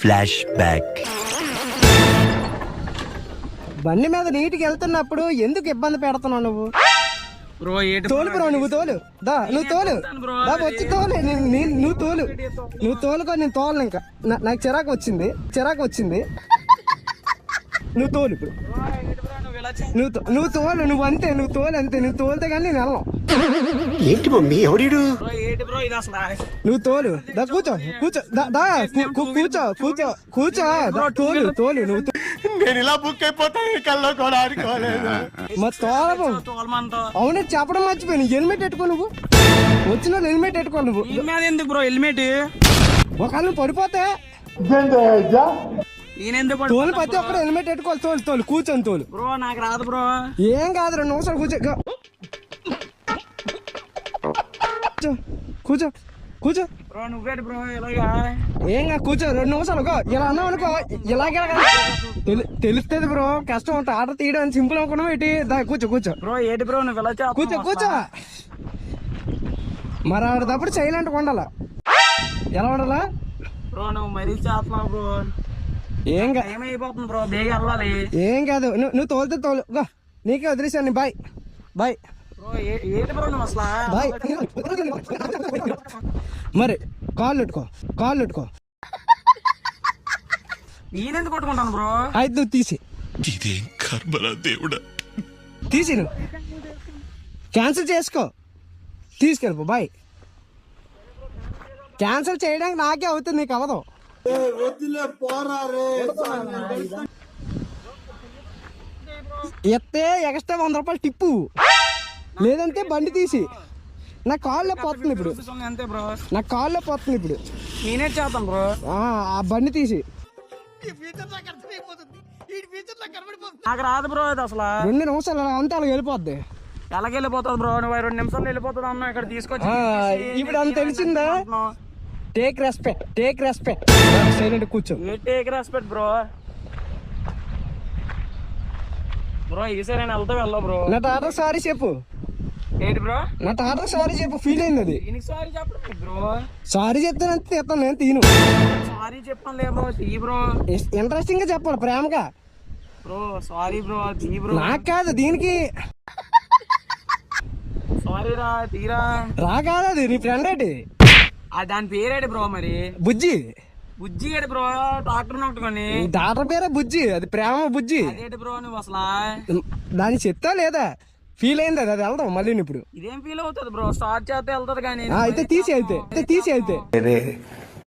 Flash back. బండి మీద నీటికి వెళ్తున్నప్పుడు ఎందుకు ఇబ్బంది పెడుతున్నావు నువ్వు? తోలు బ్రో, నువ్వు తోలు దా, నువ్వు తోలు దా, వచ్చి తోలు, నువ్వు తోలు, నువ్వు తోలుకో, నేను తోలను ఇంకా నాకు చిరాకు వచ్చింది నువ్వు తోలు ఇప్పుడు, నువ్వు తోలు, నువ్వు అంతే, నువ్వు తోలు అంతే, నువ్వు తోలితే కానీ నేను వెళ్ళను. ఏంటి మమ్మీ ఎవడు? నువ్వు తోలు దా, కూర్చో తోలు నువ్వు నేను ఇలా బుక్ అయిపోతాను కల్లో కూడా ఆడుకోలేదు. మా తోలము అవునే చెప్పడం మర్చిపోయాను. హెల్మెట్ పెట్టుకో, నువ్వు వచ్చిన హెల్మెట్ పెట్టుకో. నువ్వు ఎందుకు బ్రో హెల్మెట్? ఒకవేళ నువ్వు పడిపోతే తోలు, ప్రతి ఒక్కరు హెల్మెట్ పెట్టుకోవాలి. తోలు కూర్చొని తోలు బ్రో, నాకు రాదు బ్రో. ఏం కాదు, 2 నిమిషాలు కూర్చో బ్రో నువ్వేంటి బ్రో ఇలాగా? ఏం కాదు, కూర్చో 2 నిమిషాలు. ఇలా అన్నావు అనుకో, ఇలాగే తెలుస్తుంది బ్రో. కష్టం ఉంటుంది ఆర్డర్ తీయడం, సింపుల్ అనుకున్నావు ఏంటి? కూర్చో బ్రో ఏంటి బ్రో నువ్వు ఇలా కూర్చో. మరి ఆడేటప్పుడు సైలెంట్గా ఉండాలా. ఎలా ఉండాలా బ్రో? నువ్వు మరీ చేస్తున్నావు బ్రో. ఏమైపోతుంది బ్రో, బేగ వెళ్ళాలి. ఏం కాదు, నువ్వు తోలు నీకే వదిలేసాను. Bye bro. ఏంటి బ్రో నువ్వు అసలు? బాయ్. మరి కాళ్ళు పెట్టుకో. నేనెందుకు కొట్టుకుంటాను బ్రో? అయితే నువ్వు తీసి ఇదేం కర్మరా దేవుడా. తీసి నువ్వు క్యాన్సిల్ చేసుకో, తీసుకెళ్ళిపో. బాయ్. క్యాన్సిల్ చేయడానికి నాకే అవుతుంది, నీకు అవ్వదు. ఎత్తే ఎక్స్ట్రా 100 రూపాయలు టిప్పు, లేదంటే బండి తీసి. నా కాల్లో పోతుంది ఇప్పుడు, అంతే బ్రో. నా కాల్లో పోతుంది ఇప్పుడు. నేనే చేస్తాను బ్రో. ఆ బండి తీసి. నాకు రాదు బ్రో ఇది అసలు. 2 నిమిషాలు అంతే అలా వెళ్ళిపోద్ది. ఎలాగెళ్ళిపోతుంది బ్రో? నువ్వు 2 నిమిషాలు వెళ్ళిపోతుంది అన్నా ఇక్కడ తీసుకొచ్చి. ఇప్పుడు అంత తెలిసిందా? Take respect. సైలెంట్ కూర్చో. Take respect bro. బ్రో ఈసారి నేను వెళ్ళవు బ్రో. నా టాటా సారీ చెప్పు. ఏంటి బ్రో? నా టాటా సారీ చెప్పు. ఫీల్ అయింది అది. దీనికి సారీ చెప్పడం బ్రో. సారీ చెప్తానంటే తీస్తాను, నేను తీను. సారీ చెప్పాను లే బ్రో. తీ బ్రో. ఇంట్రెస్టింగ్ గా చెప్పాలి, ప్రేమగా. బ్రో సారీ బ్రో, తీ బ్రో. నాకు కాదు, దీనికి సారీ రా, తీరా. కాదు, అది నీ ఫ్రెండ్ ఏంటి? దాని పేరేటి బ్రో మరి? బుజ్జి ఏడు బ్రో, డాక్టర్ నొట్టుకొని. డాక్టర్ పేరే బుజ్జి, అది ప్రేమ బుజ్జి. అదేంటి బ్రో నువ్వు అసలు? దాన్ని చెప్తా లేదా? ఫీల్ అయింది అది వెళ్దాం మళ్ళీ. ఇప్పుడు ఇదేం ఫీల్ అవుతుంది బ్రో? స్టార్ట్ చేస్తే వెళ్తుంది కానీ. అయితే తీసి అయితే